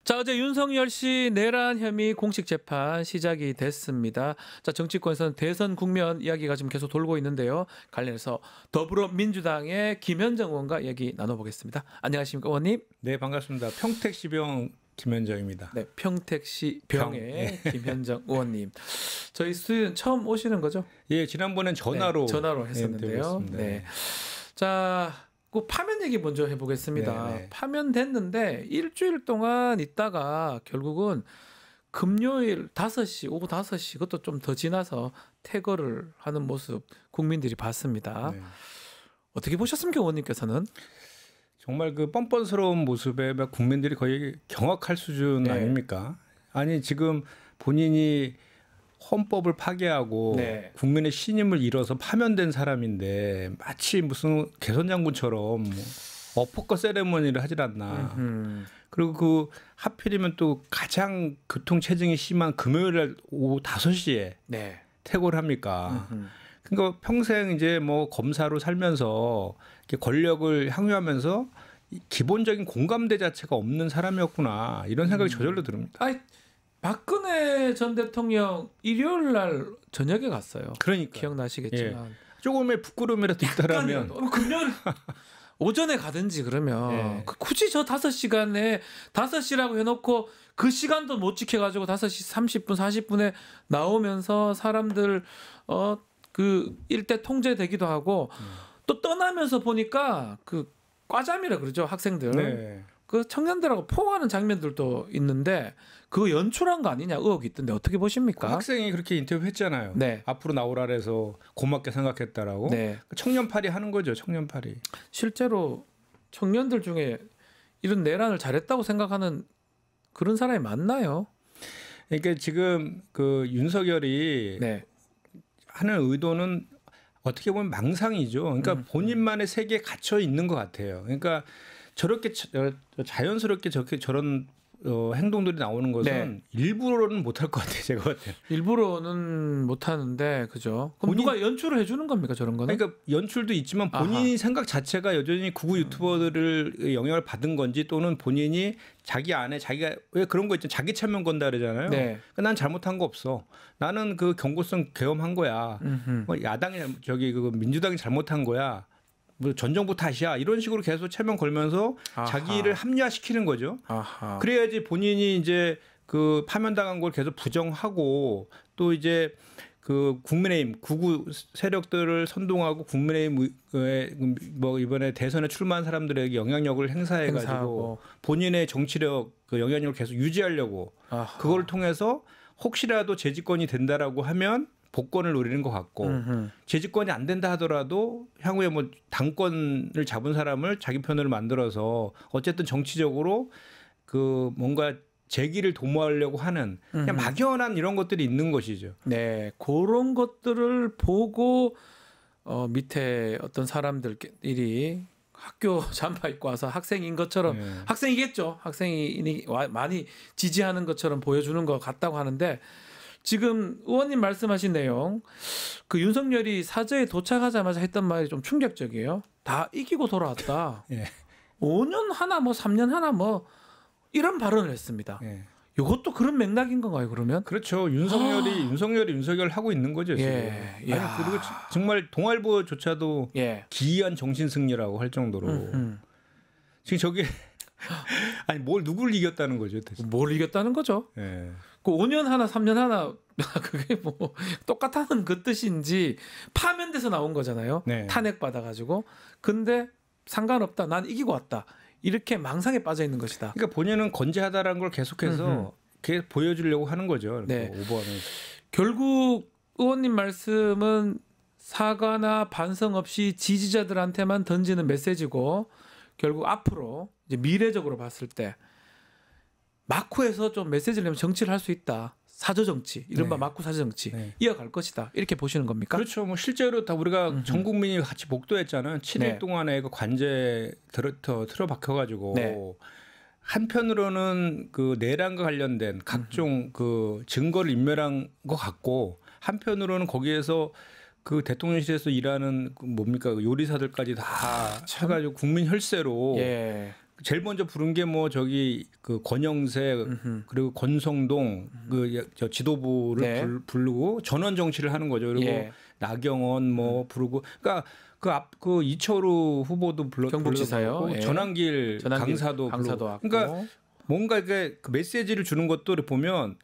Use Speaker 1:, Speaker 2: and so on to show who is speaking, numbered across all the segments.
Speaker 1: 자, 어제 윤석열 씨 내란 혐의 공식 재판 시작이 됐습니다. 자, 정치권에서는 대선 국면 이야기가 지금 계속 돌고 있는데요. 관련해서 더불어민주당의 김현정 의원과 얘기 나눠보겠습니다. 안녕하십니까, 의원님?
Speaker 2: 네, 반갑습니다. 평택시병 김현정입니다.
Speaker 1: 네, 평택시병의 김현정 의원님. 저희 스튜디오는 처음 오시는 거죠?
Speaker 2: 예, 지난번엔 전화로
Speaker 1: 했었는데요. 네. 자, 그 파면 얘기 먼저 해보겠습니다.
Speaker 2: 네.
Speaker 1: 파면됐는데 일주일 동안 있다가 결국은 금요일 5시, 오후 5시 그것도 좀 더 지나서 퇴거를 하는 모습 국민들이 봤습니다.
Speaker 2: 네.
Speaker 1: 어떻게 보셨습니까, 의원님께서는?
Speaker 2: 정말 그 뻔뻔스러운 모습에 막 국민들이 거의 경악할 수준
Speaker 1: 네.
Speaker 2: 아닙니까? 아니 지금 본인이 헌법을 파괴하고
Speaker 1: 네.
Speaker 2: 국민의 신임을 잃어서 파면된 사람인데 마치 무슨 개선 장군처럼 어퍼컷 세레머니를 하질 않나. 그리고 그 하필이면 또 가장 교통 체증이 심한 금요일 오후 5시에
Speaker 1: 네.
Speaker 2: 퇴고를 합니까? 그러니까 평생 이제 뭐 검사로 살면서 이렇게 권력을 향유하면서 기본적인 공감대 자체가 없는 사람이었구나 이런 생각이 저절로 듭니다.
Speaker 1: 아이, 박근혜 전 대통령 일요일 날 저녁에 갔어요.
Speaker 2: 그러니까
Speaker 1: 기억나시겠지만
Speaker 2: 조금의 부끄러움이라도 있다라면
Speaker 1: 금요일 오전에 가든지 그러면
Speaker 2: 예.
Speaker 1: 굳이 저 5시간에 5시라고 해놓고 그 시간도 못 지켜가지고 5시 30분 40분에 나오면서 사람들 그 일대 통제되기도 하고 또 떠나면서 보니까 그 과잠이라 그러죠, 학생들.
Speaker 2: 네.
Speaker 1: 그 청년들하고 포옹하는 장면들도 있는데 그거 연출한 거 아니냐 의혹이 있던데 어떻게 보십니까?
Speaker 2: 그 학생이 그렇게 인터뷰했잖아요.
Speaker 1: 네.
Speaker 2: 앞으로 나오라 해서 고맙게 생각했다라고.
Speaker 1: 네.
Speaker 2: 청년팔이 하는 거죠. 청년팔이.
Speaker 1: 실제로 청년들 중에 이런 내란을 잘했다고 생각하는 그런 사람이 많나요?
Speaker 2: 그러니까 지금 그 윤석열이
Speaker 1: 네.
Speaker 2: 하는 의도는 어떻게 보면 망상이죠. 그러니까 본인만의 세계에 갇혀 있는 것 같아요. 그러니까 저렇게 자연스럽게 저런 행동들이 나오는 것은
Speaker 1: 네.
Speaker 2: 일부러는 못할 것 같아요. 제가 봤을 때.
Speaker 1: 일부러는 못 하는데 그죠? 그럼 누가 연출을 해주는 겁니까 저런 거는?
Speaker 2: 그러니까 연출도 있지만 본인이 생각 자체가 여전히 극우 유튜버들을 영향을 받은 건지 또는 본인이 자기 안에 자기가 왜 그런 거 있잖아요. 자기 참여 건다 그러잖아요.
Speaker 1: 네.
Speaker 2: 그러니까 난 잘못한 거 없어. 나는 그 경고성 계엄한 거야. 뭐 야당이 저기 그 민주당이 잘못한 거야. 뭐 전 정부 탓이야. 이런 식으로 계속 체면 걸면서
Speaker 1: 아하.
Speaker 2: 자기를 합리화시키는 거죠.
Speaker 1: 아하.
Speaker 2: 그래야지 본인이 이제 그 파면당한 걸 계속 부정하고 또 이제 그 국민의힘 극우 세력들을 선동하고 국민의힘에 뭐 이번에 대선에 출마한 사람들에게 영향력을 행사해가지고 본인의 정치력 그 영향력을 계속 유지하려고
Speaker 1: 아하.
Speaker 2: 그걸 통해서 혹시라도 재집권이 된다라고 하면 복권을 노리는 것 같고 재집권이 안 된다 하더라도 향후에 뭐 당권을 잡은 사람을 자기 편으로 만들어서 어쨌든 정치적으로 그 뭔가 재기를 도모하려고 하는 그냥 막연한 이런 것들이 있는 것이죠.
Speaker 1: 네, 그런 것들을 보고 밑에 어떤 사람들이 학교 잠바 입고 와서 학생인 것처럼 학생이겠죠. 학생이 많이 지지하는 것처럼 보여주는 것 같다고 하는데 지금 의원님 말씀하신 내용 그 윤석열이 사저에 도착하자마자 했던 말이 좀 충격적이에요. 다 이기고 돌아왔다.
Speaker 2: 예.
Speaker 1: 5년 하나 뭐 3년 하나 뭐 이런 발언을 했습니다.
Speaker 2: 예.
Speaker 1: 이것도 그런 맥락인 건가요, 그러면?
Speaker 2: 그렇죠. 윤석열 하고 있는 거죠. 지금.
Speaker 1: 예.
Speaker 2: 아니, 그리고 정말 동아일보조차도 기이한 정신 승리라고 할 정도로 지금 저게 아니 뭘 누구를 이겼다는 거죠, 대체.
Speaker 1: 뭘 이겼다는 거죠?
Speaker 2: 예.
Speaker 1: 그 5년 하나 3년 하나 그게 뭐 똑같다는 그 뜻인지 파면돼서 나온 거잖아요.
Speaker 2: 네.
Speaker 1: 탄핵 받아가지고. 근데 상관없다. 난 이기고 왔다. 이렇게 망상에 빠져 있는 것이다.
Speaker 2: 그러니까 본인은 건재하다라는 걸 계속해서 계속 보여주려고 하는 거죠.
Speaker 1: 네.
Speaker 2: 오버하면서.
Speaker 1: 결국 의원님 말씀은 사과나 반성 없이 지지자들한테만 던지는 메시지고 결국 앞으로 이제 미래적으로 봤을 때 마쿠에서 좀 메시지를 내면 정치를 할 수 있다. 사저 정치, 이른바 마쿠 사저 정치 이어갈 것이다. 이렇게 보시는 겁니까?
Speaker 2: 그렇죠. 뭐 실제로 다 우리가 전 국민이 같이 복도했잖아요. 7일 동안에 그 관제 틀어박혀가지고 한편으로는 그 내란과 관련된 각종 그 증거를 인멸한 것 같고 한편으로는 거기에서 그 대통령실에서 일하는 그 뭡니까 요리사들까지 다 쳐가지고 국민 혈세로 제일 먼저 부른 게 뭐 저기 그 권영세 그리고 권성동 저 지도부를
Speaker 1: 네.
Speaker 2: 부르고 전원 정치를 하는 거죠. 그리고
Speaker 1: 예.
Speaker 2: 나경원 뭐 부르고 그러니까 그 이철우 후보도
Speaker 1: 경북지사요. 예.
Speaker 2: 전환길 강사도
Speaker 1: 왔고.
Speaker 2: 그러니까 뭔가 그 메시지를 주는 것도 보면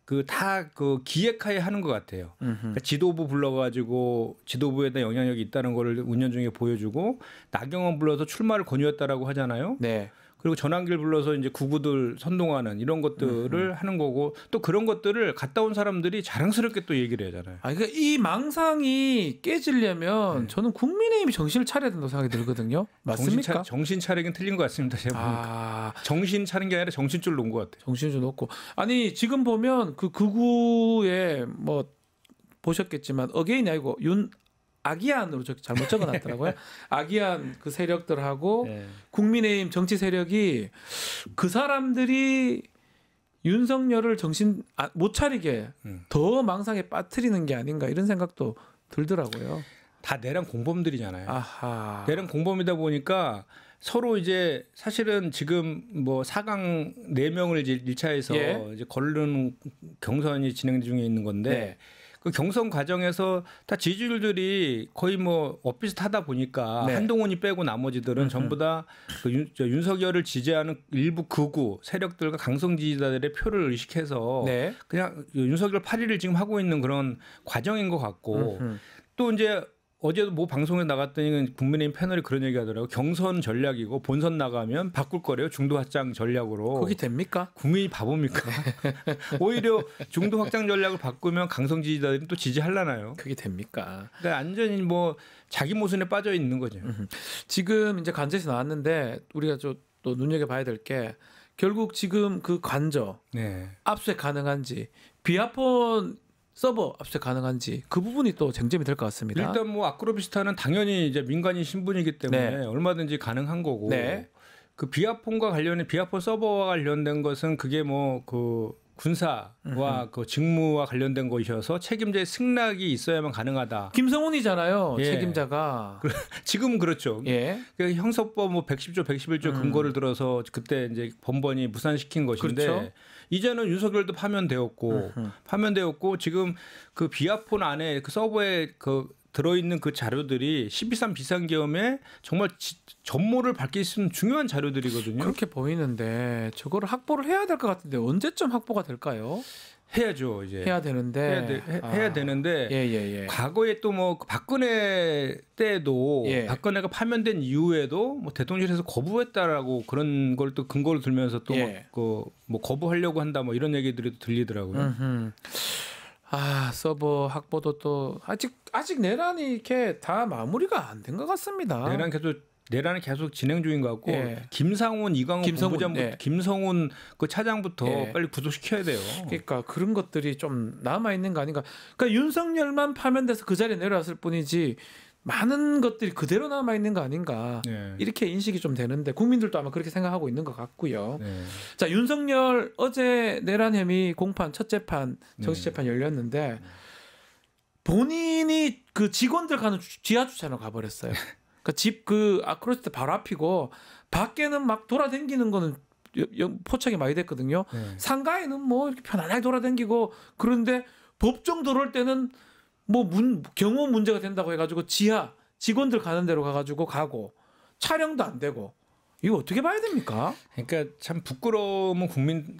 Speaker 2: 그 다 그 기획하에 하는 것 같아요. 그러니까 지도부 불러가지고 지도부에 대한 영향력이 있다는 거를 운영중에 보여주고 나경원 불러서 출마를 권유했다라고 하잖아요.
Speaker 1: 네.
Speaker 2: 그리고 전환길 불러서 이제 구구들 선동하는 이런 것들을 하는 거고 또 그런 것들을 갔다 온 사람들이 자랑스럽게 또 얘기를 하잖아요.
Speaker 1: 그러니까 이 망상이 깨지려면 저는 국민의힘이 정신을 차려야 된다고 생각이 들거든요. 맞습니까?
Speaker 2: 정신 차리긴 틀린 것 같습니다. 제가 보니까. 정신 차린 게 아니라 정신줄 놓은 것 같아요.
Speaker 1: 정신줄 놓고 아니 지금 보면 그 극우에 뭐 보셨겠지만 어게인이 아니고 아기안으로 잘못 적어놨더라고요. 아기안 그 세력들하고 국민의힘 정치 세력이 그 사람들이 윤석열을 정신 못 차리게 더 망상에 빠뜨리는 게 아닌가 이런 생각도 들더라고요.
Speaker 2: 다 내란 공범들이잖아요.
Speaker 1: 아하.
Speaker 2: 내란 공범이다 보니까 서로 이제 사실은 지금 뭐 4강 4명을 이제 1차에서 이제 거르는 경선이 진행 중에 있는 건데 그 경선 과정에서 다 지지율들이 거의 뭐 엇비슷하다 보니까 한동훈이 빼고 나머지들은 전부 다 그 윤석열을 지지하는 일부 극우 세력들과 강성 지지자들의 표를 의식해서 그냥 윤석열 8위를 지금 하고 있는 그런 과정인 것 같고 또 이제 어제도 뭐 방송에 나갔더니 국민의힘 패널이 그런 얘기 하더라고요. 경선 전략이고 본선 나가면 바꿀 거래요. 중도 확장 전략으로.
Speaker 1: 그게 됩니까?
Speaker 2: 국민이 바보입니까? 오히려 중도 확장 전략을 바꾸면 강성 지지자들이 또 지지하려나요?
Speaker 1: 그게 됩니까?
Speaker 2: 그러니까 완전히 뭐 자기 모순에 빠져 있는 거죠.
Speaker 1: 지금 이제 관저에서 나왔는데 우리가 또 눈여겨봐야 될 게 결국 지금 그 관저 압수수색 가능한지 비아폰 서버 압수수색 가능한지 그 부분이 또 쟁점이 될 것 같습니다.
Speaker 2: 일단 뭐 아크로비스타는 당연히 이제 민간인 신분이기 때문에 얼마든지 가능한 거고 그 비아폰과 관련해 비아폰 서버와 관련된 것은 그게 뭐 그 군사와 그 직무와 관련된 것이어서 책임자의 승낙이 있어야만 가능하다.
Speaker 1: 김성훈이잖아요. 책임자가.
Speaker 2: 지금은 그렇죠. 그 형사법 뭐 110조 111조 근거를 들어서 그때 이제 번번이 무산시킨 것인데
Speaker 1: 그렇죠.
Speaker 2: 이제는 윤석열도 파면되었고 지금 그 비아폰 안에 그 서버에 그 들어있는 그 자료들이 12.3 비상계엄에 정말 전모를 밝힐 수 있는 중요한 자료들이거든요.
Speaker 1: 그렇게 보이는데 저거를 확보를 해야 될 것 같은데 언제쯤 확보가 될까요?
Speaker 2: 해야죠. 이제
Speaker 1: 해야 되는데
Speaker 2: 해야 되는데 과거에 또 뭐 박근혜 때도 박근혜가 파면된 이후에도 뭐 대통령실에서 거부했다라고 그런 걸 또 근거를 들면서 또 뭐 거부하려고 한다 뭐 이런 얘기들이 들리더라고요.
Speaker 1: 서버 확보도 또 아직 내란이 이렇게 다 마무리가 안 된 것 같습니다.
Speaker 2: 내란은 계속 진행 중인 것 같고 김상훈 이광호 본부장부터 김성훈 그 차장부터 빨리 구속시켜야 돼요.
Speaker 1: 그러니까 그런 것들이 좀 남아 있는 거 아닌가. 그러니까 윤석열만 파면돼서 그 자리에 내려왔을 뿐이지 많은 것들이 그대로 남아 있는 거 아닌가. 이렇게 인식이 좀 되는데 국민들도 아마 그렇게 생각하고 있는 것 같고요. 자, 윤석열 어제 내란 혐의 공판 첫 재판 정식 재판 열렸는데 본인이 그 직원들 가는 지하 주차장으로 가버렸어요. 그러니까 집 그 아크로스트 바로 앞이고 밖에는 막 돌아다니는 거는 포착이 많이 됐거든요. 상가에는 뭐 이렇게 편안하게 돌아다니고 그런데 법정 들어올 때는 뭐 경호 문제가 된다고 해가지고 지하 직원들 가는 데로 가고 촬영도 안 되고 이거 어떻게 봐야 됩니까?
Speaker 2: 그러니까 참 부끄러움은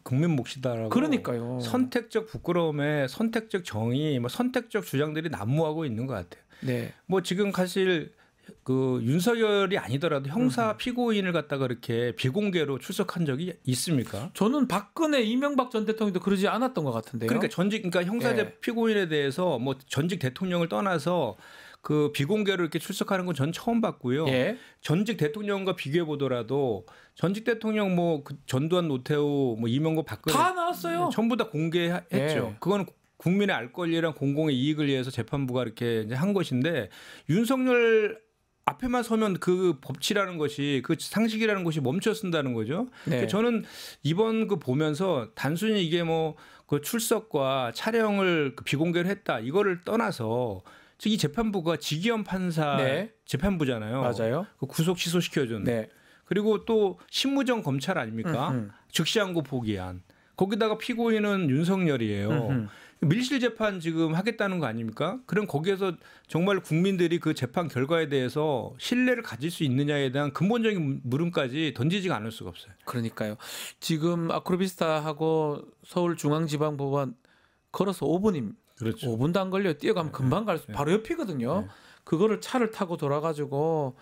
Speaker 2: 국민 몫이다라고.
Speaker 1: 그러니까요.
Speaker 2: 선택적 부끄러움에 선택적 정의, 뭐 선택적 주장들이 난무하고 있는 것 같아요. 뭐 지금 사실 그 윤석열이 아니더라도 형사 피고인을 갖다가 그렇게 비공개로 출석한 적이 있습니까?
Speaker 1: 저는 박근혜, 이명박 전 대통령도 그러지 않았던 것 같은데요.
Speaker 2: 그러니까 형사제 피고인에 대해서 뭐 전직 대통령을 떠나서 그 비공개로 이렇게 출석하는 건 전 처음 봤고요. 전직 대통령과 비교해 보더라도 전직 대통령 뭐 그 전두환, 노태우, 뭐 이명박, 박근혜
Speaker 1: 다 나왔어요.
Speaker 2: 전부 다 공개했죠. 그거는 국민의 알 권리랑 공공의 이익을 위해서 재판부가 이렇게 이제 한 것인데 윤석열 앞에만 서면 그 법치라는 것이 그 상식이라는 것이 멈춰 쓴다는 거죠. 저는 이번 그 보면서 단순히 이게 뭐 그 출석과 촬영을 비공개를 했다 이거를 떠나서 이 재판부가 지기현 판사 재판부잖아요.
Speaker 1: 맞아요.
Speaker 2: 그 구속 취소시켜준. 그리고 또 심무정 검찰 아닙니까? 즉시항고 포기한. 거기다가 피고인은 윤석열이에요. 밀실 재판 지금 하겠다는 거 아닙니까? 그럼 거기에서 정말 국민들이 그 재판 결과에 대해서 신뢰를 가질 수 있느냐에 대한 근본적인 물음까지 던지지가 않을 수가 없어요.
Speaker 1: 그러니까요. 지금 아크로비스타하고 서울중앙지방법원 걸어서 5분입니다.
Speaker 2: 그렇죠.
Speaker 1: 5분도 안 걸려요. 뛰어가면 금방 갈 수, 바로 옆이거든요. 그거를 차를 타고 돌아가지고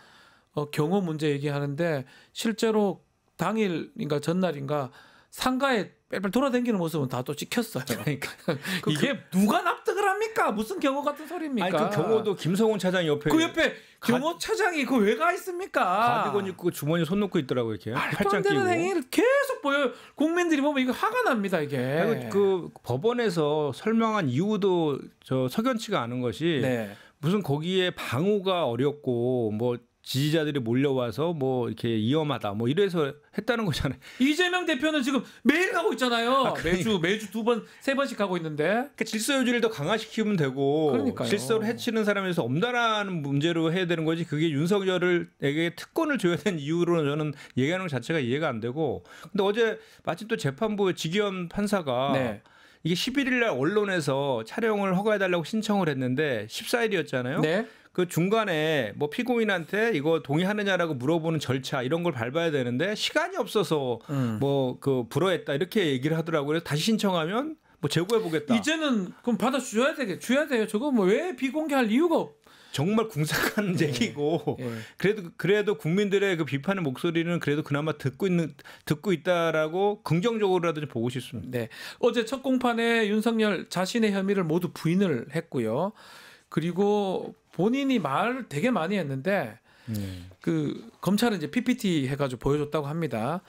Speaker 1: 경호 문제 얘기하는데 실제로 당일인가 전날인가 상가에 뺄뺄 돌아다니는 모습은 다 또 찍혔어요.
Speaker 2: 그러니까
Speaker 1: 이게 누가 납득을 합니까? 무슨 경호 같은 소리입니까?
Speaker 2: 아니 그 경호도 김성훈 차장 옆에
Speaker 1: 그 옆에 경호 차장이 그 왜 가 있습니까?
Speaker 2: 가디건 입고 주머니 손 놓고 있더라고 이렇게
Speaker 1: 말도 안 되는 행위를 계속 보여요. 국민들이 보면 이거 화가 납니다 이게.
Speaker 2: 그 법원에서 설명한 이유도 저 석연치가 않은 것이
Speaker 1: 네.
Speaker 2: 무슨 거기에 방호가 어렵고 뭐 지지자들이 몰려와서 뭐 이렇게 위험하다 뭐 이래서 했다는 거잖아요.
Speaker 1: 이재명 대표는 지금 매일 가고 있잖아요. 매주 2번, 3번씩 가고 있는데.
Speaker 2: 그러니까 질서 유지를 더 강화시키면 되고
Speaker 1: 그러니까요.
Speaker 2: 질서를 해치는 사람에서 엄단하는 문제로 해야 되는 거지. 그게 윤석열에게 특권을 줘야 되는 이유로 저는 얘기하는 것 자체가 이해가 안 되고. 근데 어제 마침 또 재판부 지기현 판사가
Speaker 1: 네.
Speaker 2: 이게 11일 날 언론에서 촬영을 허가해달라고 신청을 했는데 14일이었잖아요.
Speaker 1: 네.
Speaker 2: 그 중간에 뭐 피고인한테 이거 동의하느냐라고 물어보는 절차 이런 걸 밟아야 되는데 시간이 없어서 뭐 그 불허했다 이렇게 얘기를 하더라고요. 그래서 다시 신청하면 뭐 재고해 보겠다.
Speaker 1: 이제는 그럼 받아줘야 돼요. 저거 뭐 왜 비공개할 이유가 없.
Speaker 2: 정말 궁색한 얘기고 그래도 국민들의 그 비판의 목소리는 그래도 그나마 듣고 있다라고 긍정적으로라도 좀 보고 싶습니다.
Speaker 1: 네. 어제 첫 공판에 윤석열 자신의 혐의를 모두 부인을 했고요. 그리고 본인이 말을 되게 많이 했는데 그 검찰은 이제 PPT 해가지고 보여줬다고 합니다.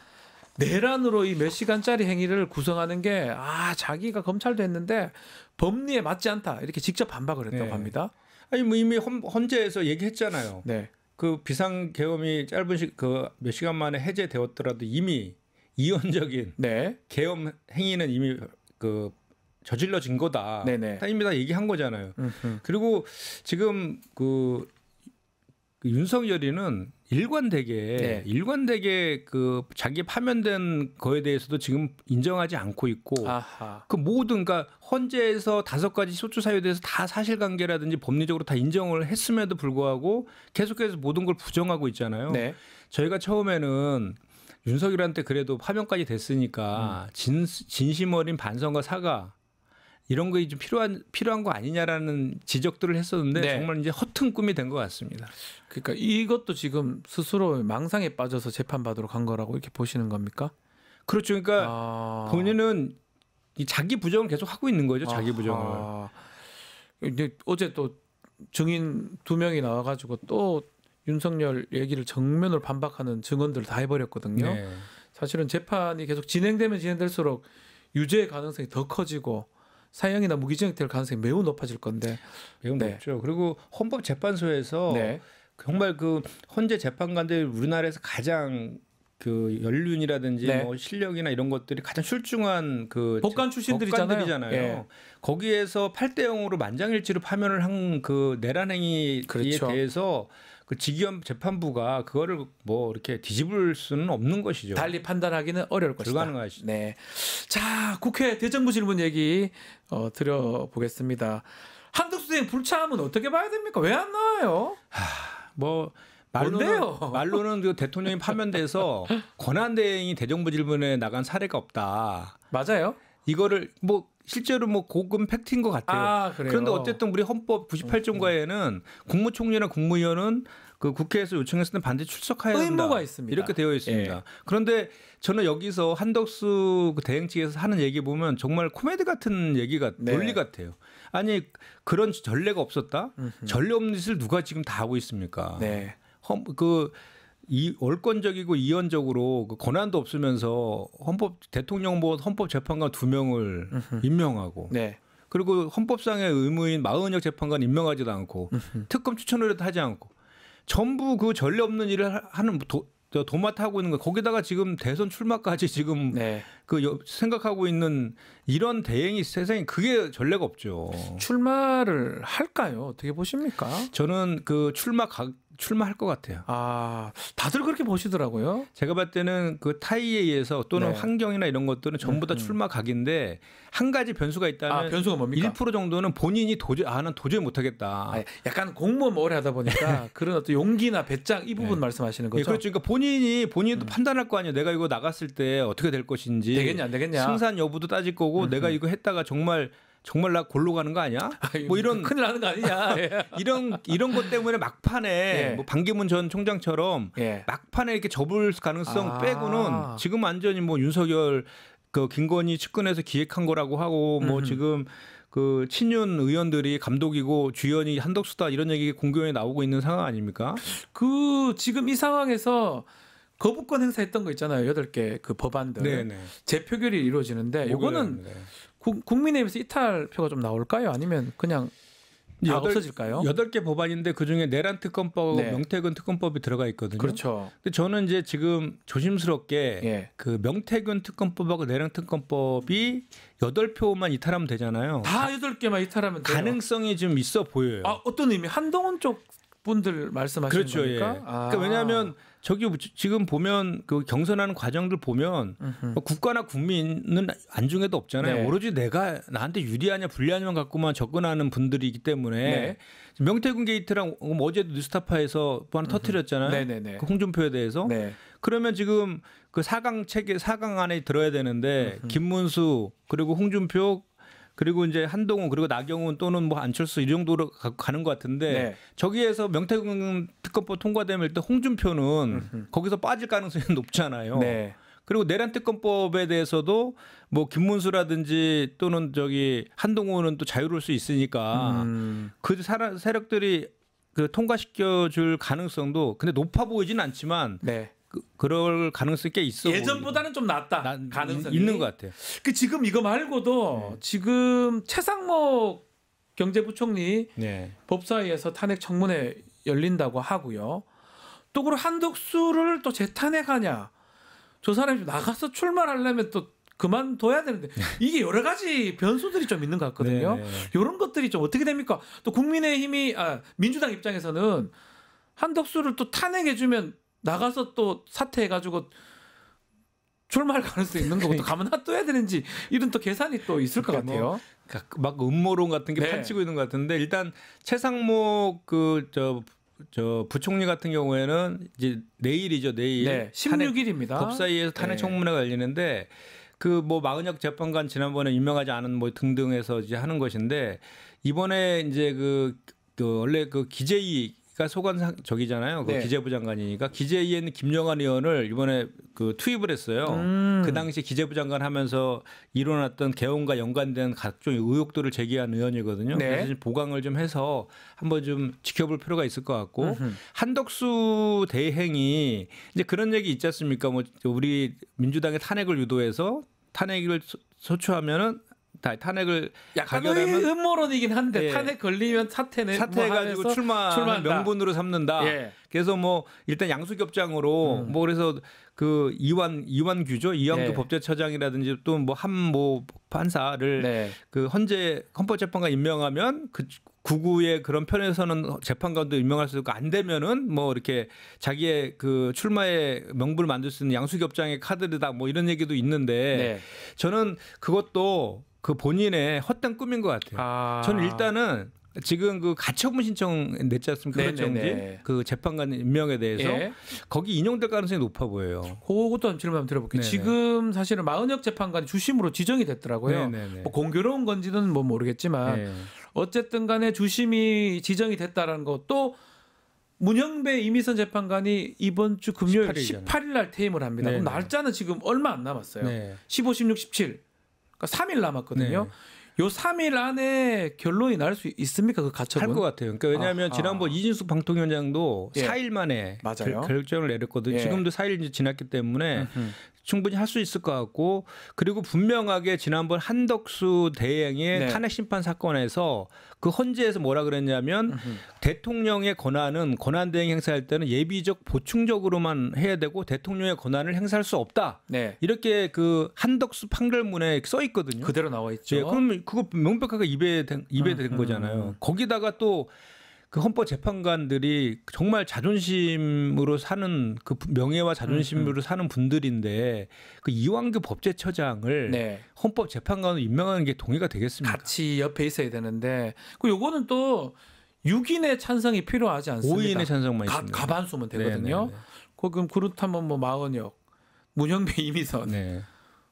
Speaker 1: 내란으로 이 몇 시간짜리 행위를 구성하는 게 자기가 검찰도 했는데 법리에 맞지 않다 이렇게 직접 반박을 했다고 합니다.
Speaker 2: 아니 뭐 이미 헌재에서 얘기했잖아요.
Speaker 1: 네.
Speaker 2: 그 비상 계엄이 짧은 그 몇 시간 만에 해제되었더라도 이미 이원적인
Speaker 1: 네.
Speaker 2: 계엄 행위는 이미 그 저질러진 거다.
Speaker 1: 네네.
Speaker 2: 이미 다 얘기한 거잖아요. 그리고 지금 그 윤석열이는 일관되게 그 자기 파면된 거에 대해서도 지금 인정하지 않고 있고 그 모든 그러니까 헌재에서 5가지 소추 사유에 대해서 다 사실관계라든지 법리적으로 다 인정을 했음에도 불구하고 계속해서 모든 걸 부정하고 있잖아요. 네. 저희가 처음에는 윤석열한테 그래도 파면까지 됐으니까 진심 어린 반성과 사과 이런 거 좀 필요한 거 아니냐라는 지적들을 했었는데 정말 이제 허튼 꿈이 된 것 같습니다.
Speaker 1: 그러니까 이것도 지금 스스로 망상에 빠져서 재판받으러 간 거라고 이렇게 보시는 겁니까?
Speaker 2: 그렇죠. 그러니까 본인은 이 자기 부정을 계속 하고 있는 거죠. 자기 부정을.
Speaker 1: 이제 어제 또 증인 2명이 나와가지고 또 윤석열 얘기를 정면으로 반박하는 증언들을 다 해버렸거든요. 네. 사실은 재판이 계속 진행되면 진행될수록 유죄의 가능성이 더 커지고 사형이나 무기징역 될 가능성이 매우 높아질 건데
Speaker 2: 매우 높죠. 그리고 헌법재판소에서 정말 그 헌재 재판관들 우리나라에서 가장 그 연륜이라든지 뭐 실력이나 이런 것들이 가장 출중한 그
Speaker 1: 법관 출신들이잖아요.
Speaker 2: 거기에서 8대 0으로 만장일치로 파면을 한 그 내란 행위에 대해서 그 지기현 재판부가 그거를 뭐 이렇게 뒤집을 수는 없는 것이죠.
Speaker 1: 달리 판단하기는 어려울 것이다.
Speaker 2: 불가능하시죠.
Speaker 1: 네. 자, 국회 대정부 질문 얘기 드려보겠습니다. 한덕수 선생 불참은 어떻게 봐야 됩니까? 왜 안 나와요?
Speaker 2: 뭐 말로는 그 대통령이 파면돼서 권한대행이 대정부 질문에 나간 사례가 없다.
Speaker 1: 맞아요?
Speaker 2: 이거를 뭐 실제로 뭐 고급 팩트인 것 같아요. 그런데 어쨌든 우리 헌법 98조가에는 국무총리나 국무위원은 그 국회에서 요청했을 때 반드시 출석해야 한다.
Speaker 1: 의무가 있습니다.
Speaker 2: 이렇게 되어 있습니다. 그런데 저는 여기서 한덕수 그 대행 측에서 하는 얘기 보면 정말 코미디 같은 얘기가 논리 같아요. 아니 그런 전례가 없었다? 전례 없는 짓을 누가 지금 다 하고 있습니까? 이 월권적이고 이원적으로 그 권한도 없으면서 대통령 헌법재판관 2명을 임명하고 그리고 헌법상의 의무인 마은혁 재판관 임명하지도 않고 특검 추천을 하지 않고 전부 그 전례 없는 일을 하는 도맡아 하고 있는 거. 거기다가 지금 대선 출마까지 지금 그 생각하고 있는 이런 대행이 세상에 그게 전례가 없죠.
Speaker 1: 출마를 할까요? 어떻게 보십니까?
Speaker 2: 저는 그 출마 출마할 것 같아요.
Speaker 1: 아, 다들 그렇게 보시더라고요.
Speaker 2: 제가 봤을 때는 그 타의에 의해서 또는
Speaker 1: 네.
Speaker 2: 환경이나 이런 것들은 전부 다 출마 각인데 한 가지 변수가 있다면
Speaker 1: 변수가 뭡니까?
Speaker 2: 1% 정도는 본인이 난 도저히 못하겠다.
Speaker 1: 약간 공무원 오래 하다 보니까 그런 어떤 용기나 배짱 이 부분 말씀하시는 거죠?
Speaker 2: 그렇죠. 그러니까 본인도 판단할 거 아니에요. 내가 이거 나갔을 때 어떻게 될 것인지.
Speaker 1: 되겠냐 안 되겠냐.
Speaker 2: 승산 여부도 따질 거고 내가 이거 했다가 정말 나 골로 가는 거 아니야? 뭐 이런
Speaker 1: 큰일 나는 거 아니냐.
Speaker 2: 이런 것 때문에 막판에 뭐 반기문 전 총장처럼 막판에 이렇게 접을 가능성 빼고는 지금 완전히 뭐 윤석열 그 김건희 측근에서 기획한 거라고 하고 뭐 지금 그 친윤 의원들이 감독이고 주연이 한덕수다 이런 얘기 공교에 나오고 있는 상황 아닙니까?
Speaker 1: 그 지금 이 상황에서 거부권 행사했던 거 있잖아요. 8개 그 법안들
Speaker 2: 네네.
Speaker 1: 재표결이 이루어지는데 이거는 국민의힘에서 이탈표가 좀 나올까요? 아니면 그냥 다 없어질까요?
Speaker 2: 8개 법안인데 그중에 내란 특검법, 명태균 특검법이 들어가 있거든요.
Speaker 1: 그렇죠.
Speaker 2: 근데 저는 이제 지금 조심스럽게 그 명태균 특검법하고 내란 특검법이 8표만 이탈하면 되잖아요.
Speaker 1: 다 8개만 이탈하면 돼요.
Speaker 2: 가능성이 좀 있어 보여요.
Speaker 1: 어떤 의미? 한동훈 쪽 분들 말씀하시는
Speaker 2: 그렇죠,
Speaker 1: 겁니까?
Speaker 2: 그러니까 왜냐하면 저기 지금 보면 그 경선하는 과정들 보면 국가나 국민은 안중에도 없잖아요. 오로지 내가 나한테 유리하냐 불리하냐만 갖고만 접근하는 분들이기 때문에 명태균 게이트랑 어제도 뉴스타파에서 또 하나 터뜨렸잖아요. 그 홍준표에 대해서. 그러면 지금 그 4강 안에 들어야 되는데 김문수 그리고 홍준표 그리고 이제 한동훈 그리고 나경원 또는 뭐 안철수 이 정도로 가는 것 같은데 저기에서 명태균 특검법 통과되면 일단 홍준표는 거기서 빠질 가능성이 높잖아요. 그리고 내란 특검법에 대해서도 뭐 김문수라든지 또는 저기 한동훈은 또 자유로울 수 있으니까 그 세력들이 그 통과시켜줄 가능성도 근데 높아 보이진 않지만 그럴 가능성이 꽤 있어.
Speaker 1: 예전보다는 좀 낫다. 가능성이
Speaker 2: 있는 것 같아요.
Speaker 1: 그 지금 이거 말고도 지금 최상목 경제부총리 법사위에서 탄핵 청문회 열린다고 하고요. 또 그리고 한덕수를 또 재탄핵하냐. 저 사람이 나가서 출마하려면 또 그만둬야 되는데 이게 여러 가지 변수들이 좀 있는 것 같거든요. 이런 것들이 좀 어떻게 됩니까? 또 국민의힘이 민주당 입장에서는 한덕수를 또 탄핵해주면 나가서 또 사퇴해가지고 출마할 가능성이 있는 거고 또 가만 놔둬야 되는지 이런 또 계산이 또 있을 것 같아요.
Speaker 2: 막 음모론 같은 게 펼치고 있는 것 같은데 일단 최상목 저 부총리 같은 경우에는 이제 내일이죠. 내일
Speaker 1: 16일입니다.
Speaker 2: 법사위에서 탄핵 청문회가 열리는데 그 뭐 마은혁 재판관 지난번에 유명하지 않은 뭐 등등해서 이제 하는 것인데 이번에 이제 그 원래 그 기재위가 소관 저기잖아요. 그 기재부 장관이니까 기재위에 있는 김영환 의원을 이번에 그 투입을 했어요. 그 당시 기재부 장관 하면서 일어났던 개헌과 연관된 각종 의혹들을 제기한 의원이거든요. 그래서 보강을 좀 해서 한번 좀 지켜볼 필요가 있을 것 같고 한덕수 대행이 이제 그런 얘기 있지 않습니까? 뭐 우리 민주당의 탄핵을 유도해서 탄핵을 소추하면은 탄핵을
Speaker 1: 약간 음모론이긴 한데 탄핵 걸리면
Speaker 2: 사퇴해가지고 뭐 출마 명분으로 삼는다. 그래서 뭐 일단 양수겹장으로 뭐 그래서 그 이완규죠 이완규 법제처장이라든지 또 뭐 한 판사를 그 헌법재판관 임명하면 그 구구의 그런 편에서는 재판관도 임명할 수 있고 안 되면은 뭐 이렇게 자기의 그 출마의 명분을 만들 수 있는 양수겹장의 카드다 뭐 이런 얘기도 있는데 저는 그것도 그 본인의 헛된 꿈인 것 같아요. 저는 일단은 지금 그 가처분 신청 냈지 않습니까? 그렇죠. 그 재판관 임명에 대해서 거기 인용될 가능성이 높아 보여요.
Speaker 1: 그것도 한 질문 한번 드려볼게요. 지금 사실은 마은혁 재판관이 주심으로 지정이 됐더라고요. 뭐 공교로운 건지는 뭐 모르겠지만 어쨌든 간에 주심이 지정이 됐다라는 것도 문형배 이미선 재판관이 이번 주 금요일 18일 날 퇴임을 합니다. 그럼 날짜는 지금 얼마 안 남았어요. 15, 16, 17. 그러니까 3일 남았거든요. 요 3일 안에 결론이 날 수 있습니까? 그 가처분?
Speaker 2: 할 것 같아요. 그러니까 왜냐하면 지난번 이진숙 방통위원장도 4일 만에 결정을 내렸거든요. 지금도 4일 이제 지났기 때문에 충분히 할 수 있을 것 같고 그리고 분명하게 지난번 한덕수 대행의 탄핵 심판 사건에서 그 헌재에서 뭐라 그랬냐면 대통령의 권한은 권한 대행 행사할 때는 예비적 보충적으로만 해야 되고 대통령의 권한을 행사할 수 없다. 이렇게 그 한덕수 판결문에 써 있거든요.
Speaker 1: 그대로 나와 있죠.
Speaker 2: 그럼 그거 명백하게 입에 된 거잖아요. 거기다가 또 그 헌법재판관들이 정말 자존심으로 사는 그 명예와 자존심으로 사는 분들인데 그 이완규 법제처장을
Speaker 1: 네.
Speaker 2: 헌법재판관으로 임명하는 게 동의가 되겠습니까?
Speaker 1: 같이 옆에 있어야 되는데 그 요거는 또 6인의 찬성이 필요하지 않습니다.
Speaker 2: 5인의 찬성만 있습니다.
Speaker 1: 과반수면 되거든요.
Speaker 2: 네네네.
Speaker 1: 그럼 그렇다면 뭐 마은혁, 문영배, 이미선,
Speaker 2: 네.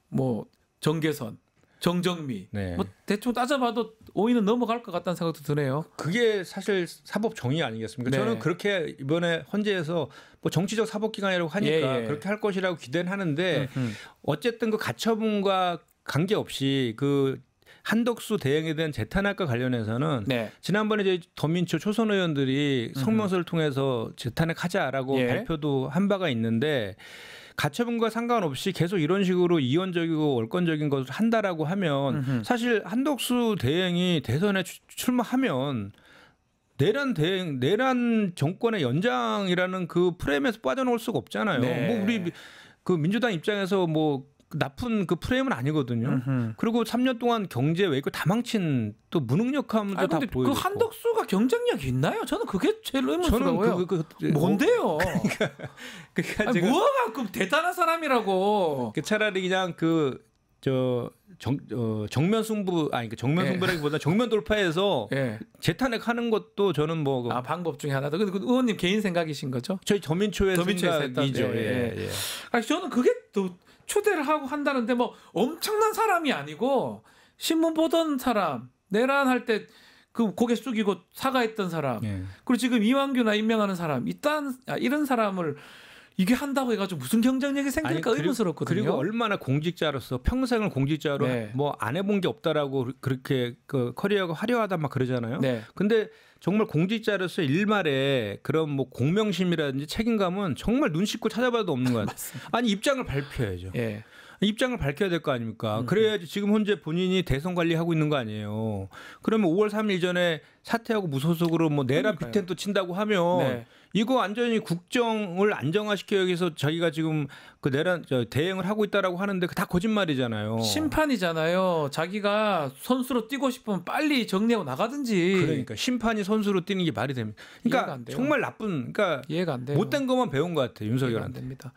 Speaker 1: 뭐 정계선, 정정미,
Speaker 2: 네.
Speaker 1: 뭐 대충 따져봐도 5인은 넘어갈 것 같다는 생각도 드네요.
Speaker 2: 그게 사실 사법 정의 아니겠습니까?
Speaker 1: 네.
Speaker 2: 저는 그렇게 이번에 헌재에서 뭐 정치적 사법기관이라고 하니까
Speaker 1: 예.
Speaker 2: 그렇게 할 것이라고 기대는 하는데 어쨌든 그 가처분과 관계없이 그 한덕수 대행에 대한 재탄핵과 관련해서는
Speaker 1: 네.
Speaker 2: 지난번에 이제 더민주 초선 의원들이 성명서를 통해서 재탄핵하자라고
Speaker 1: 예.
Speaker 2: 발표도 한 바가 있는데 가처분과 상관없이 계속 이런 식으로 이원적이고 월권적인 것을 한다라고 하면 사실 한덕수 대행이 대선에 출마하면 내란 정권의 연장이라는 그 프레임에서 빠져나올 수가 없잖아요.
Speaker 1: 네.
Speaker 2: 뭐 우리 그 민주당 입장에서 뭐 나쁜 그 프레임은 아니거든요. 그리고 3년 동안 경제 외교 다 망친 또 무능력함도 다 보여요.
Speaker 1: 그 한덕수가 경쟁력이 있나요? 저는 그게 제일 의문스러워요. 뭔데요?
Speaker 2: 그러니까
Speaker 1: 아니, 뭐가 그 대단한 사람이라고?
Speaker 2: 차라리 그냥 정면 승부 정면 승부라기보다 정면 돌파해서 재탄핵하는 것도 저는 뭐
Speaker 1: 방법 중에 하나다. 근데 그 의원님 개인 생각이신 거죠?
Speaker 2: 저희 더민초의 생각이죠. 예.
Speaker 1: 아니, 저는 그게 또 초대를 하고 한다는데 뭐 엄청난 사람이 아니고 신문 보던 사람, 내란할 때 그 고개 숙이고 사과했던 사람, 그리고 지금 이완규나 임명하는 사람, 이런 사람을 이게 한다고 해가지고 무슨 경쟁력이 생길까 의문스럽거든요.
Speaker 2: 그리고 얼마나 공직자로서 평생을 공직자로 뭐 안 해본 게 없다라고 그렇게 그 커리어가 화려하다 막 그러잖아요. 근데 정말 공직자로서 일말에 그런 뭐 공명심이라든지 책임감은 정말 눈 씻고 찾아봐도 없는 것 같아요. 아니 입장을 발표해야죠. 입장을 밝혀야 될 거 아닙니까? 그래야지 지금 현재 본인이 대선 관리하고 있는 거 아니에요. 그러면 5월 3일 이전에 사퇴하고 무소속으로 뭐 내란 빅텐도 친다고 하면 이거 완전히 국정을 안정화시키기 위해서 자기가 지금 그 내란 대행을 하고 있다라고 하는데 다 거짓말이잖아요.
Speaker 1: 심판이잖아요. 자기가 선수로 뛰고 싶으면 빨리 정리하고 나가든지.
Speaker 2: 그러니까 심판이 선수로 뛰는 게 말이 됩니다. 그러니까 정말 그러니까
Speaker 1: 이해가 안 돼요.
Speaker 2: 못된 것만 배운 것 같아요. 윤석열한테.
Speaker 1: 이해가 안 됩니다.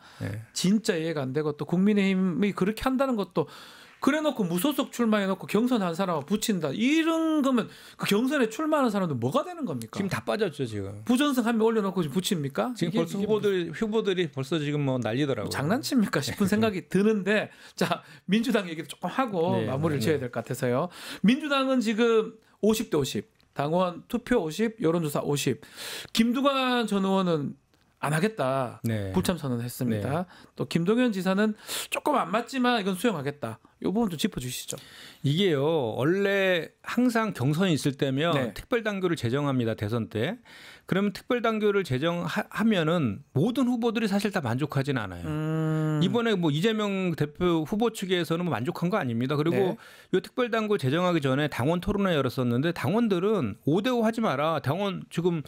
Speaker 1: 진짜 이해가 안 되고 또 국민의힘이 그렇게 한다는 것도 그래놓고 무소속 출마해놓고 경선한 사람을 붙인다. 이런 거면 그 경선에 출마하는 사람들 뭐가 되는 겁니까?
Speaker 2: 지금 다 빠졌죠 지금.
Speaker 1: 부전승 한 명 올려놓고 지금 붙입니까?
Speaker 2: 지금 벌써 후보들이 벌써 지금 뭐 난리더라고요.
Speaker 1: 장난칩니까 싶은 생각이 드는데 자 민주당 얘기도 조금 하고 마무리를 지어야 될 것 같아서요. 민주당은 지금 50대 50 당원 투표 50 여론조사 50 김두관 전 의원은 안 하겠다. 불참 선언했습니다. 또 김동연 지사는 조금 안 맞지만 이건 수용하겠다. 이 부분 좀 짚어주시죠.
Speaker 2: 이게요. 원래 항상 경선이 있을 때면 특별당규를 제정합니다. 대선 때. 그러면 특별당규를 제정하면은 모든 후보들이 사실 다 만족하지는 않아요. 이번에 뭐 이재명 대표 후보 측에서는 뭐 만족한 거 아닙니다. 그리고 이 특별당규 제정하기 전에 당원 토론회 열었었는데 당원들은 5대5 하지 마라. 당원 지금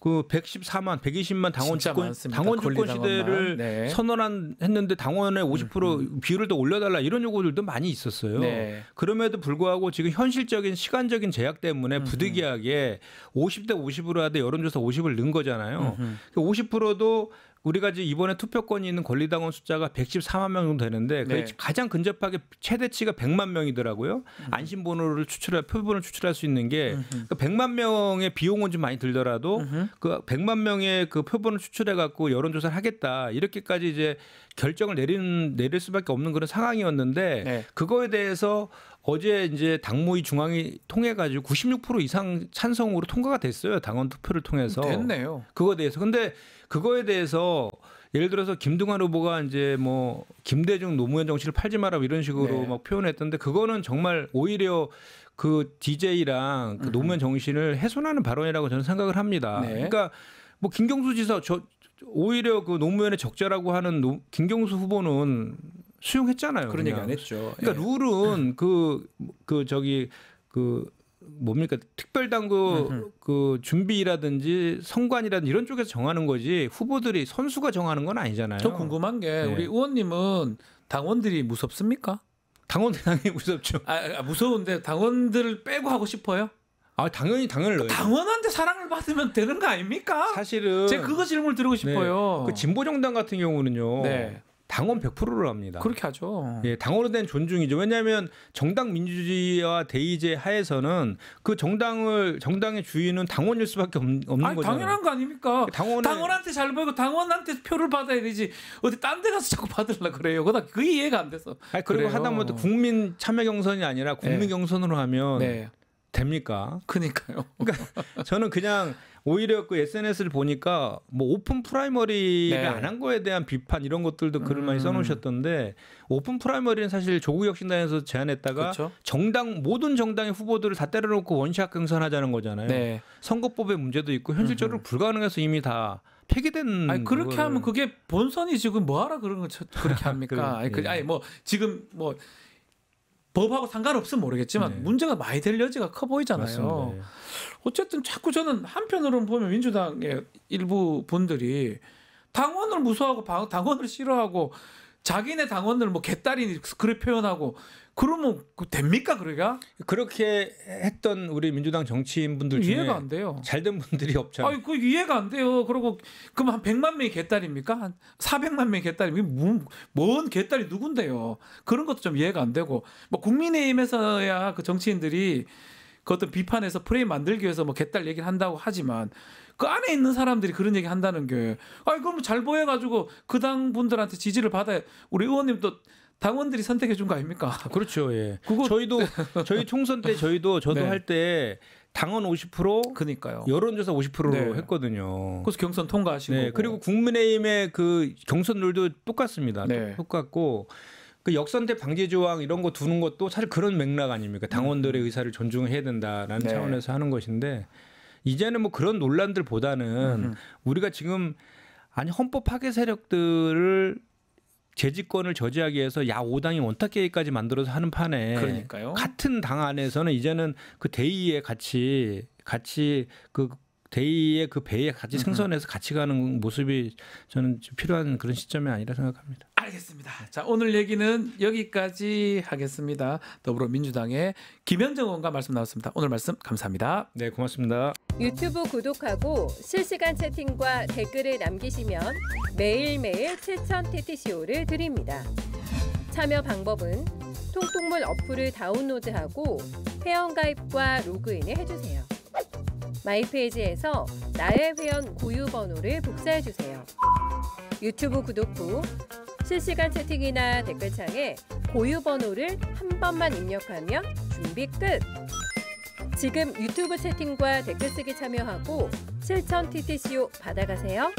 Speaker 2: 그 114만, 120만 당원 주권 시대를 선언했는데 당원의 50% 비율을 더 올려달라 이런 요구들도 많이 있었어요. 그럼에도 불구하고 지금 현실적인 시간적인 제약 때문에 부득이하게 50대 50으로 하되 여론조사 50을 넣은 거잖아요. 50%도 우리가 지금 이번에 투표권이 있는 권리당원 숫자가 114만 명 정도 되는데 가장 근접하게 최대치가 100만 명이더라고요. 안심번호를 표본을 추출할 수 있는 게 100만 명의 비용은 좀 많이 들더라도 그 100만 명의 그 표본을 추출해 갖고 여론조사를 하겠다 이렇게까지 이제 결정을 내릴 수밖에 없는 그런 상황이었는데 그거에 대해서 어제 이제 당무위 중앙이 통해 가지고 96% 이상 찬성으로 통과가 됐어요. 당원 투표를 통해서.
Speaker 1: 됐네요.
Speaker 2: 그거에 대해서. 근데 그거에 대해서 예를 들어서 김두관 후보가 이제 뭐 김대중 노무현 정치를 팔지 마라 이런 식으로 막 표현했던데 그거는 정말 오히려 그 DJ랑 그 노무현 정신을 훼손하는 발언이라고 저는 생각을 합니다. 그러니까 뭐 김경수 지사 오히려 그 노무현의 적자라고 하는 김경수 후보는 수용했잖아요.
Speaker 1: 그런 얘기 안 했죠.
Speaker 2: 그러니까 룰은 뭡니까 특별당구 그 준비라든지 선관이라든지 이런 쪽에서 정하는 거지 후보들이 선수가 정하는 건 아니잖아요.
Speaker 1: 저 궁금한 게 우리 의원님은 당원들이 무섭습니까?
Speaker 2: 당원들이 당연히 무섭죠.
Speaker 1: 무서운데 당원들을 빼고 하고 싶어요?
Speaker 2: 당연히 넣어요.
Speaker 1: 당원한테 사랑을 받으면 되는 거 아닙니까?
Speaker 2: 사실은
Speaker 1: 제가 그거 질문을 드리고 싶어요.
Speaker 2: 그 진보 정당 같은 경우는요.
Speaker 1: 네.
Speaker 2: 당원 100%를 합니다.
Speaker 1: 그렇게 하죠.
Speaker 2: 예, 당원에 대한 존중이죠. 왜냐하면 정당 민주주의와 대의제 하에서는 그 정당의 주인은 당원일 수밖에 없는 거잖아요.
Speaker 1: 당연한 거 아닙니까? 당원한테 잘 보이고 당원한테 표를 받아야 되지. 어디 딴 데 가서 자꾸 받으려고 그래요. 그 이해가 안 돼서.
Speaker 2: 그리고 하다못해 국민 참여 경선이 아니라 국민 경선으로 하면 됩니까?
Speaker 1: 그러니까요.
Speaker 2: 그러니까 저는 그냥 오히려 그 SNS를 보니까 뭐 오픈 프라이머리를 안 한 거에 대한 비판 이런 것들도 글을 많이 써놓으셨던데 오픈 프라이머리는 사실 조국 혁신단에서 제안했다가
Speaker 1: 그렇죠.
Speaker 2: 모든 정당의 후보들을 다 때려놓고 원샷 경선하자는 거잖아요.
Speaker 1: 네.
Speaker 2: 선거법의 문제도 있고 현실적으로 불가능해서 이미 다 폐기된.
Speaker 1: 아니 그렇게 하면 그게 본선이 지금 뭐하라 그런 거 그렇게 합니까? 아니 뭐 지금 뭐 법하고 상관없으면 모르겠지만 문제가 많이 될 여지가 커 보이잖아요.
Speaker 2: 맞습니다.
Speaker 1: 어쨌든 자꾸 저는 한편으로는 보면 민주당의 일부 분들이 당원을 무서워하고 당원을 싫어하고 자기네 당원을 뭐 개딸이 그렇게 표현하고 그러면 됩니까 그러가?
Speaker 2: 그렇게 했던 우리 민주당 정치인분들 중에
Speaker 1: 이해가 안 돼요.
Speaker 2: 잘된 분들이 없잖아요.
Speaker 1: 아니 그 이해가 안 돼요. 그리고 그럼 한 100만 명이 개딸입니까? 한 400만 명이 개딸이면 뭔 개딸이 누군데요? 그런 것도 좀 이해가 안 되고 뭐 국민의힘에서야 그 정치인들이 그 어떤 비판에서 프레임 만들기 위해서 뭐 개딸 얘기를 한다고 하지만 그 안에 있는 사람들이 그런 얘기 한다는 게 그럼 잘 보여가지고 그 당 분들한테 지지를 받아야 우리 의원님도 당원들이 선택해 준 거 아닙니까?
Speaker 2: 그렇죠. 예. 저희 총선 때 저도 할 때 당원 50%
Speaker 1: 그러니까요.
Speaker 2: 여론조사 50%로 했거든요.
Speaker 1: 그래서 경선 통과하시고.
Speaker 2: 네. 그리고 국민의힘의 그 경선률도 똑같습니다. 똑같고 그 역선택 방지 조항 이런 거 두는 것도 사실 그런 맥락 아닙니까? 당원들의 의사를 존중해야 된다라는 차원에서 하는 것인데 이제는 뭐 그런 논란들보다는 우리가 지금 헌법 파괴 세력들을 재집권을 저지하기 위해서 야5당이 원탁계획까지 만들어서 하는 판에
Speaker 1: 그러니까요.
Speaker 2: 같은 당 안에서는 이제는 그 대의에 같이 그 대의의 그 배에 같이 생선해서 같이 가는 모습이 저는 필요한 그런 시점이 아니라 생각합니다.
Speaker 1: 알겠습니다. 자, 오늘 얘기는 여기까지 하겠습니다. 더불어민주당의 김현정 의원과 말씀 나눴습니다. 오늘 말씀 감사합니다.
Speaker 2: 네, 고맙습니다.
Speaker 3: 유튜브 구독하고 실시간 채팅과 댓글을 남기시면 매일매일 7천 TTCO를 드립니다. 참여 방법은 통통물 어플을 다운로드하고 회원가입과 로그인을 해주세요. 마이페이지에서 나의 회원 고유 번호를 복사해주세요. 유튜브 구독 후 실시간 채팅이나 댓글창에 고유 번호를 한 번만 입력하면 준비 끝! 지금 유튜브 채팅과 댓글 쓰기 참여하고 실천 TTCO 받아가세요.